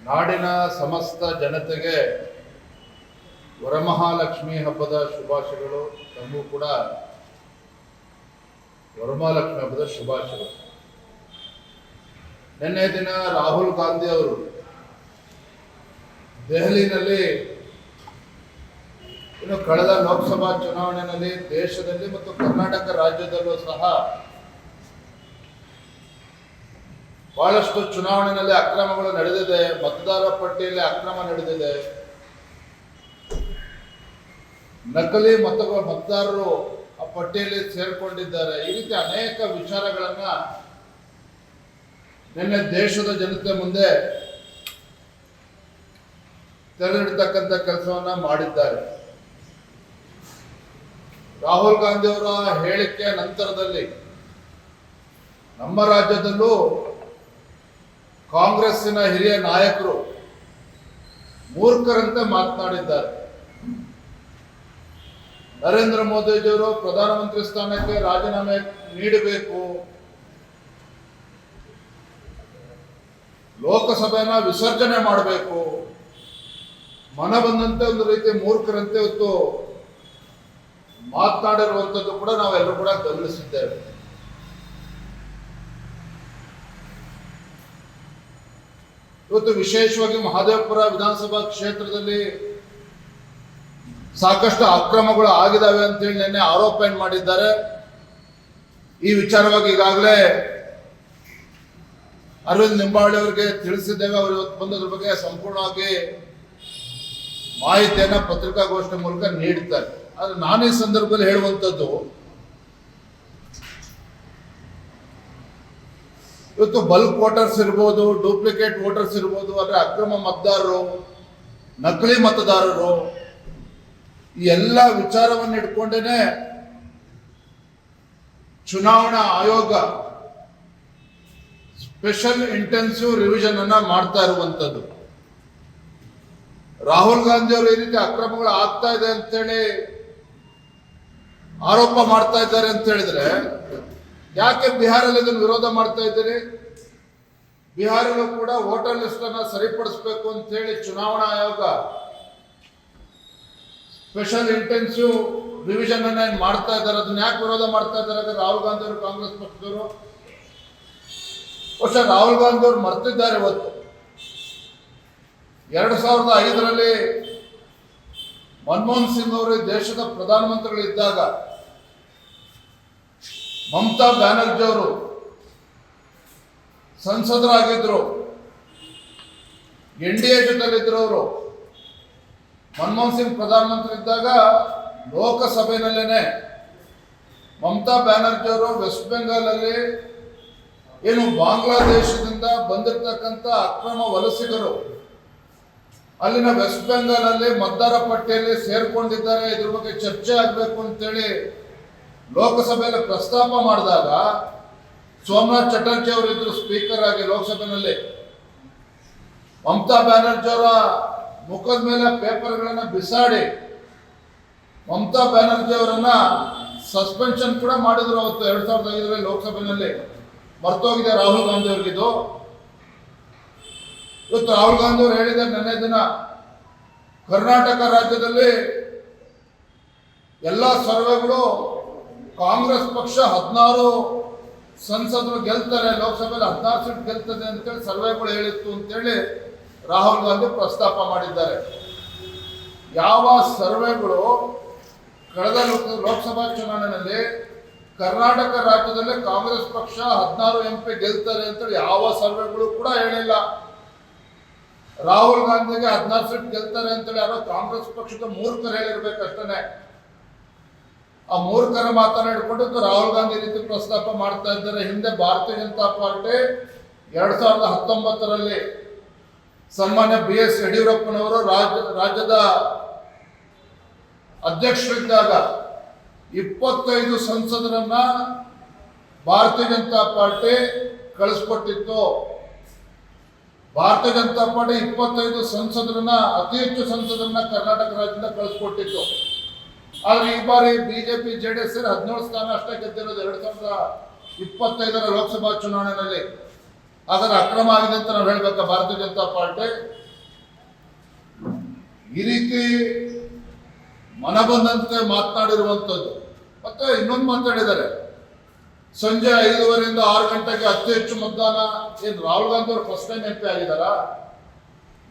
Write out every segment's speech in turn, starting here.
ನಾಡಿನ ಸಮಸ್ತ ಜನತೆಗೆ ವರಮಹಾಲಕ್ಷ್ಮಿ ಹಬ್ಬದ ಶುಭಾಶಯಗಳು. ತಮಗೂ ಕೂಡ ವರಮಹಾಲಕ್ಷ್ಮಿ ಹಬ್ಬದ ಶುಭಾಶಯಗಳು. ನಿನ್ನೆ ದಿನ ರಾಹುಲ್ ಗಾಂಧಿ ಅವರು ದೆಹಲಿನಲ್ಲಿ ಇನ್ನು ಕಳೆದ ಲೋಕಸಭಾ ಚುನಾವಣೆಯಲ್ಲಿ ದೇಶದಲ್ಲಿ ಮತ್ತು ಕರ್ನಾಟಕ ರಾಜ್ಯದಲ್ಲೂ ಸಹ ಬಹಳಷ್ಟು ಚುನಾವಣೆಯಲ್ಲಿ ಅಕ್ರಮಗಳು ನಡೆದಿದೆ, ಮತದಾರ ಪಟ್ಟಿಯಲ್ಲಿ ಅಕ್ರಮ ನಡೆದಿದೆ, ನಕಲಿ ಮತದಾರರು ಆ ಪಟ್ಟಿಯಲ್ಲಿ ಸೇರ್ಕೊಂಡಿದ್ದಾರೆ. ಈ ರೀತಿ ಅನೇಕ ವಿಚಾರಗಳನ್ನ ನಿನ್ನೆ ದೇಶದ ಜನತೆ ಮುಂದೆ ತೆರೆದಿಡ್ತಕ್ಕಂಥ ಕೆಲಸವನ್ನ ಮಾಡಿದ್ದಾರೆ. ರಾಹುಲ್ ಗಾಂಧಿ ಅವರ ಹೇಳಿಕೆ ನಂತರದಲ್ಲಿ ನಮ್ಮ ರಾಜ್ಯದಲ್ಲೂ ಕಾಂಗ್ರೆಸ್ಸಿನ ಹಿರಿಯ ನಾಯಕರು ಮೂರ್ಖರಂತೆ ಮಾತನಾಡಿದ್ದಾರೆ. ನರೇಂದ್ರ ಮೋದಿಜಿಯವರು ಪ್ರಧಾನಮಂತ್ರಿ ಸ್ಥಾನಕ್ಕೆ ರಾಜೀನಾಮೆ ನೀಡಬೇಕು, ಲೋಕಸಭೆನ ವಿಸರ್ಜನೆ ಮಾಡಬೇಕು, ಮನ ಬಂದಂತೆ ಒಂದು ರೀತಿ ಮೂರ್ಖರಂತೆ ಇವತ್ತು ಮಾತನಾಡಿರುವಂಥದ್ದು ಕೂಡ ನಾವೆಲ್ಲರೂ ಕೂಡ ಗಮನಿಸಿದ್ದೇವೆ. ಇವತ್ತು ವಿಶೇಷವಾಗಿ ಮಹದೇವಪುರ ವಿಧಾನಸಭಾ ಕ್ಷೇತ್ರದಲ್ಲಿ ಸಾಕಷ್ಟು ಅಕ್ರಮಗಳು ಆಗಿದ್ದಾವೆ ಅಂತೇಳಿ ನಿನ್ನೆ ಆರೋಪ ಮಾಡಿದ್ದಾರೆ. ಈ ವಿಚಾರವಾಗಿ ಈಗಾಗಲೇ ಅರವಿಂದ್ ಲಿಂಬಾವಳಿ ಅವರಿಗೆ ತಿಳಿಸಿದ್ದೇವೆ. ಅವರು ಇವತ್ತು ಬಂದದ್ರ ಬಗ್ಗೆ ಸಂಪೂರ್ಣವಾಗಿ ಮಾಹಿತಿಯನ್ನ ಪತ್ರಿಕಾಗೋಷ್ಠಿ ಮೂಲಕ ನೀಡುತ್ತಾರೆ. ಆದ್ರೆ ನಾನು ಈ ಸಂದರ್ಭದಲ್ಲಿ ಹೇಳುವಂಥದ್ದು, ಇವತ್ತು ಬಲ್ಕ್ ವೋಟರ್ಸ್ ಇರ್ಬೋದು, ಡೂಪ್ಲಿಕೇಟ್ ವೋಟರ್ಸ್ ಇರ್ಬೋದು, ಅಂದ್ರೆ ಅಕ್ರಮ ಮತದಾರರು, ನಕಲಿ ಮತದಾರರು, ಈ ಎಲ್ಲ ವಿಚಾರವನ್ನು ಇಟ್ಕೊಂಡೇನೆ ಚುನಾವಣಾ ಆಯೋಗ ಸ್ಪೆಷಲ್ ಇಂಟೆನ್ಸಿವ್ ರಿವಿಷನ್ ಅನ್ನ ಮಾಡ್ತಾ ಇರುವಂತದ್ದು. ರಾಹುಲ್ ಗಾಂಧಿ ಅವರು ಈ ರೀತಿ ಅಕ್ರಮಗಳು ಆಗ್ತಾ ಇದೆ ಅಂತೇಳಿ ಆರೋಪ ಮಾಡ್ತಾ ಇದ್ದಾರೆ ಅಂತ ಹೇಳಿದ್ರೆ, ಯಾಕೆ ಬಿಹಾರಲ್ಲಿ ಇದನ್ನು ವಿರೋಧ ಮಾಡ್ತಾ ಇದ್ದೀರಿ? ಬಿಹಾರಲ್ಲೂ ಕೂಡ ವೋಟರ್ ಲಿಸ್ಟ್ ಅನ್ನ ಸರಿಪಡಿಸಬೇಕು ಅಂತ ಹೇಳಿ ಚುನಾವಣಾ ಆಯೋಗ ಸ್ಪೆಷಲ್ ಇಂಟೆನ್ಸಿವ್ ರಿವಿಷನ್ ಅನ್ನ ಮಾಡ್ತಾ ಇದ್ದಾರೆ. ಅದನ್ನ ಯಾಕೆ ವಿರೋಧ ಮಾಡ್ತಾ ಇದ್ದಾರೆ? ರಾಹುಲ್ ಗಾಂಧಿ ಅವರು, ಕಾಂಗ್ರೆಸ್ ಪಕ್ಷದವರು ಬಹುಶಃ ರಾಹುಲ್ ಗಾಂಧಿ ಅವರು ಮರ್ತಿದ್ದಾರೆ. ಇವತ್ತು 2005ರಲ್ಲಿ ಮನಮೋಹನ್ ಸಿಂಗ್ ಅವರು ದೇಶದ ಪ್ರಧಾನಮಂತ್ರಿಗಳಿದ್ದಾಗ ಮಮತಾ ಬ್ಯಾನರ್ಜಿ ಅವರು ಸಂಸದರಾಗಿದ್ರು, NDA ಜೊತೆಲಿದ್ರು. ಅವರು ಮನಮೋಹನ್ ಸಿಂಗ್ ಪ್ರಧಾನಮಂತ್ರಿ ಇದ್ದಾಗ ಲೋಕಸಭೆಯಲ್ಲೇನೆ ಮಮತಾ ಬ್ಯಾನರ್ಜಿ ಅವರು ವೆಸ್ಟ್ ಬೆಂಗಾಲ್ ಅಲ್ಲಿ ಏನು ಬಾಂಗ್ಲಾದೇಶದಿಂದ ಬಂದಿರತಕ್ಕಂಥ ಅಕ್ರಮ ವಲಸಿಗರು ಅಲ್ಲಿನ ವೆಸ್ಟ್ ಬೆಂಗಾಲ್ ಅಲ್ಲಿ ಮತದಾರ ಪಟ್ಟಿಯಲ್ಲಿ ಸೇರ್ಕೊಂಡಿದ್ದಾರೆ, ಇದ್ರ ಬಗ್ಗೆ ಚರ್ಚೆ ಆಗಬೇಕು ಅಂತೇಳಿ ಲೋಕಸಭೆಯಲ್ಲಿ ಪ್ರಸ್ತಾಪ ಮಾಡಿದಾಗ ಸೋಮನಾಥ್ ಚಟರ್ಜಿ ಅವರು ಇದ್ರು ಸ್ಪೀಕರ್ ಆಗಿ ಲೋಕಸಭೆಯಲ್ಲಿ. ಮಮತಾ ಬ್ಯಾನರ್ಜಿ ಅವರ ಮುಖದ ಮೇಲೆ ಪೇಪರ್ಗಳನ್ನ ಬಿಸಾಡಿ ಮಮತಾ ಬ್ಯಾನರ್ಜಿ ಅವರನ್ನ ಸಸ್ಪೆನ್ಷನ್ ಕೂಡ ಮಾಡಿದ್ರು ಅವತ್ತು 2005ರಲ್ಲಿ ಲೋಕಸಭೆಯಲ್ಲಿ. ಮರ್ತೋಗಿದೆ ರಾಹುಲ್ ಗಾಂಧಿ ಅವ್ರಿಗಿದು. ಇವತ್ತು ರಾಹುಲ್ ಗಾಂಧಿ ಅವರು ಹೇಳಿದ್ದಾರೆ ನಿನ್ನೆ ದಿನ, ಕರ್ನಾಟಕ ರಾಜ್ಯದಲ್ಲಿ ಎಲ್ಲ ಸರ್ವೆಗಳು ಕಾಂಗ್ರೆಸ್ ಪಕ್ಷ 16 ಸಂಸದರು ಗೆಲ್ತಾರೆ, ಲೋಕಸಭೆಯಲ್ಲಿ 16 ಸೀಟ್ ಗೆಲ್ತದೆ ಅಂತೇಳಿ ಸರ್ವೆಗಳು ಹೇಳಿತ್ತು ಅಂತೇಳಿ ರಾಹುಲ್ ಗಾಂಧಿ ಪ್ರಸ್ತಾಪ ಮಾಡಿದ್ದಾರೆ. ಯಾವ ಸರ್ವೆಗಳು ಕಳೆದ ಲೋಕಸಭಾ ಚುನಾವಣೆಯಲ್ಲಿ ಕರ್ನಾಟಕ ರಾಜ್ಯದಲ್ಲಿ ಕಾಂಗ್ರೆಸ್ ಪಕ್ಷ 16 MP ಗೆಲ್ತಾರೆ ಅಂತೇಳಿ ಯಾವ ಸರ್ವೆಗಳು ಕೂಡ ಹೇಳಿಲ್ಲ. ರಾಹುಲ್ ಗಾಂಧಿಗೆ 16 ಸೀಟ್ ಗೆಲ್ತಾರೆ ಅಂತೇಳಿ ಯಾರೋ ಕಾಂಗ್ರೆಸ್ ಪಕ್ಷದ ಮೂರ್ಖರು ಹೇಳಿರ್ಬೇಕಷ್ಟೇ. ಆ ಮೂರ್ಖರ ಮಾತನ್ನ ಹಿಡ್ಕೊಂಡು ರಾಹುಲ್ ಗಾಂಧಿ ರೀತಿ ಪ್ರಸ್ತಾಪ ಮಾಡ್ತಾ ಇದ್ದಾರೆ. ಹಿಂದೆ ಭಾರತೀಯ ಜನತಾ ಪಾರ್ಟಿ 2019ರಲ್ಲಿ ಸನ್ಮಾನ್ಯ BS ಯಡಿಯೂರಪ್ಪನವರು ರಾಜ್ಯದ ಅಧ್ಯಕ್ಷರಿದ್ದಾಗ 25 ಸಂಸದರನ್ನ ಭಾರತೀಯ ಜನತಾ ಪಾರ್ಟಿ ಕಳಿಸ್ಕೊಟ್ಟಿತ್ತು. ಭಾರತೀಯ ಜನತಾ ಪಾರ್ಟಿ 25 ಸಂಸದರನ್ನ, ಅತಿ ಹೆಚ್ಚು ಸಂಸದರನ್ನ ಕರ್ನಾಟಕ ರಾಜ್ಯದಿಂದ ಕಳಿಸ್ಕೊಟ್ಟಿತ್ತು. ಆದ್ರೆ ಈ ಬಾರಿ ಬಿಜೆಪಿ JDS 17 ಸ್ಥಾನ ಅಷ್ಟೇ ಗೆದ್ದಿರೋದು 2025ರ ಲೋಕಸಭಾ ಚುನಾವಣೆಯಲ್ಲಿ. ಅದರ ಅಕ್ರಮ ಆಗಿದೆ ಅಂತ ನಾವು ಹೇಳ್ಬೇಕಾ ಭಾರತೀಯ ಜನತಾ ಪಾರ್ಟಿ? ಈ ರೀತಿ ಮನಬಂದಂತೆ ಮಾತನಾಡಿರುವಂಥದ್ದು. ಮತ್ತೆ ಇನ್ನೊಂದು ಮಾತಾಡಿದ್ದಾರೆ, ಸಂಜೆ 5:30 6 ಗಂಟೆಗೆ ಅತಿ ಹೆಚ್ಚು ಮತದಾನ. ಏನು ರಾಹುಲ್ ಗಾಂಧಿ ಅವರು ಫಸ್ಟ್ ಟೈಮ್ MP ಆಗಿದಾರ?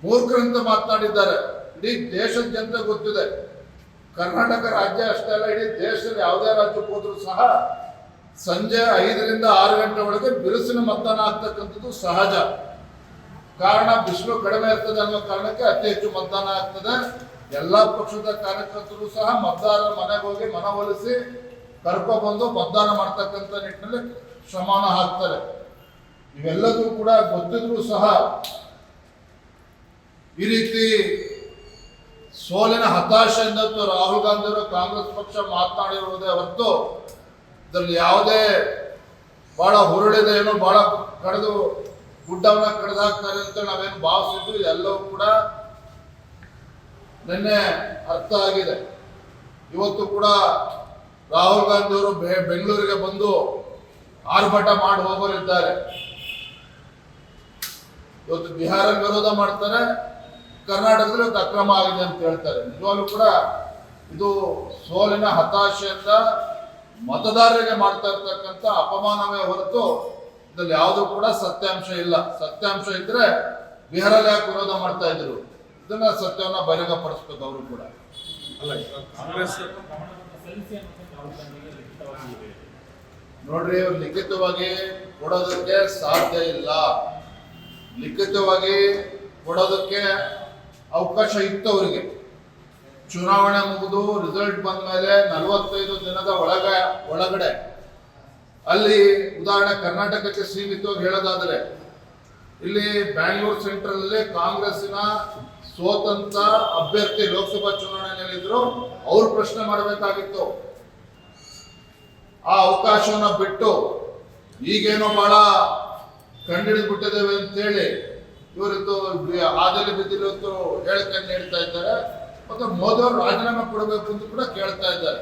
ಮೂರ್ಖರಂತೆ ಮಾತನಾಡಿದ್ದಾರೆ. ಇಡೀ ದೇಶದ ಜನತೆ ಗೊತ್ತಿದೆ, ಕರ್ನಾಟಕ ರಾಜ್ಯ ಅಷ್ಟೇ ಅಲ್ಲ, ಇಡೀ ದೇಶದಲ್ಲಿ ಯಾವುದೇ ರಾಜ್ಯಕ್ಕೆ ಹೋದ್ರೂ ಸಹ ಸಂಜೆ 5 6 ಗಂಟೆ ಒಳಗೆ ಬಿರುಸಿನ ಮತದಾನ ಆಗ್ತಕ್ಕಂಥದ್ದು ಸಹಜ. ಕಾರಣ ಬಿಸಿಲು ಕಡಿಮೆ ಇರ್ತದೆ ಅನ್ನೋ ಕಾರಣಕ್ಕೆ ಅತಿ ಹೆಚ್ಚು ಮತದಾನ ಆಗ್ತದೆ. ಎಲ್ಲಾ ಪಕ್ಷದ ಕಾರ್ಯಕರ್ತರು ಸಹ ಮತದಾರರ ಮನೆಗೆ ಹೋಗಿ ಮನವೊಲಿಸಿ ಕರ್ಕೊಬಂದು ಮತದಾನ ಮಾಡ್ತಕ್ಕಂಥ ನಿಟ್ಟಿನಲ್ಲಿ ಶ್ರಮನ ಹಾಕ್ತಾರೆ. ಇವೆಲ್ಲದೂ ಕೂಡ ಗೊತ್ತಿದ್ರು ಸಹ ಈ ರೀತಿ ಸೋಲಿನ ಹತಾಶೆಯಿಂದ ರಾಹುಲ್ ಗಾಂಧಿ ಅವರು ಕಾಂಗ್ರೆಸ್ ಪಕ್ಷ ಮಾತನಾಡಿರುವುದೇ ಹೊರತು ಇದರಲ್ಲಿ ಯಾವುದೇ ಬಹಳ ಹುರುಳಿದೆ, ಏನೋ ಬಹಳ ಕಳೆದು ಗುಡ್ಡವನ್ನ ಕಳೆದು ಹಾಕ್ತಾರೆ ಅಂತ ನಾವೇನು ಭಾವಿಸಿದ್ವಿ. ಎಲ್ಲವೂ ಕೂಡ ನಿನ್ನೆ ಅರ್ಥ ಆಗಿದೆ. ಇವತ್ತು ಕೂಡ ರಾಹುಲ್ ಗಾಂಧಿ ಅವರು ಬೆಂಗಳೂರಿಗೆ ಬಂದು ಆರ್ಭಟ ಮಾಡಿ ಹೋಗೋರಿದ್ದಾರೆ. ಇವತ್ತು ಬಿಹಾರ ವಿರೋಧ ಮಾಡ್ತಾರೆ, ಕರ್ನಾಟಕದಲ್ಲಿ ಇವತ್ತು ಅಕ್ರಮ ಆಗಿದೆ ಅಂತ ಹೇಳ್ತಾರೆ. ನಿಜವಾಗ್ಲೂ ಕೂಡ ಇದು ಸೋಲಿನ ಹತಾಶೆಯಿಂದ ಮತದಾರರಿಗೆ ಮಾಡ್ತಾ ಇರ್ತಕ್ಕಂಥ ಅಪಮಾನವೇ ಹೊರತು ಇದ್ರಲ್ಲಿ ಯಾವುದೂ ಕೂಡ ಸತ್ಯಾಂಶ ಇಲ್ಲ. ಸತ್ಯಾಂಶ ಇದ್ರೆ ಬಿಹಾರಲ್ಲಿ ಯಾಕೆ ವಿರೋಧ ಮಾಡ್ತಾ ಇದ್ರು? ಇದನ್ನ ಸತ್ಯವನ್ನ ಬಹಿರಂಗಪಡಿಸ್ಬೇಕು ಅವರು ಕೂಡ. ಅಲ್ಲ, ಕಾಂಗ್ರೆಸ್ ನೋಡ್ರಿ, ಇವ್ರು ಲಿಖಿತವಾಗಿ ಕೊಡೋದಕ್ಕೆ ಸಾಧ್ಯ ಇಲ್ಲ. ಲಿಖಿತವಾಗಿ ಕೊಡೋದಕ್ಕೆ ಅವಕಾಶ ಇತ್ತು ಅವರಿಗೆ. ಚುನಾವಣೆ ಮುಗಿದು ರಿಸಲ್ಟ್ ಬಂದ ಮೇಲೆ 45 ದಿನದ ಒಳಗಡೆ ಅಲ್ಲಿ ಉದಾಹರಣೆ ಕರ್ನಾಟಕಕ್ಕೆ ಸೀಮಿತವಾಗಿ ಹೇಳೋದಾದ್ರೆ, ಇಲ್ಲಿ ಬ್ಯಾಂಗ್ಳೂರ್ ಸೆಂಟ್ರಲ್ ಅಲ್ಲಿ ಕಾಂಗ್ರೆಸ್ಸಿನ ಸ್ವತಂತ್ರ ಅಭ್ಯರ್ಥಿ ಲೋಕಸಭಾ ಚುನಾವಣೆಯಲ್ಲಿದ್ರು, ಅವ್ರು ಪ್ರಶ್ನೆ ಮಾಡಬೇಕಾಗಿತ್ತು. ಆ ಅವಕಾಶವನ್ನ ಬಿಟ್ಟು ಈಗೇನೋ ಬಹಳ ಕಂಡಿಡಿದು ಬಿಟ್ಟಿದ್ದೇವೆ ಅಂತೇಳಿ ಇವರಿದ್ದು ಹಾದಿಯಲ್ಲಿ ಬಿದ್ದಿರೋದು ಹೇಳಿಕೆ ನೀಡ್ತಾ ಇದ್ದಾರೆ. ಮತ್ತು ಮೋದಿ ಅವರು ರಾಜೀನಾಮೆ ಕೊಡಬೇಕು ಅಂತ ಕೂಡ ಕೇಳ್ತಾ ಇದ್ದಾರೆ.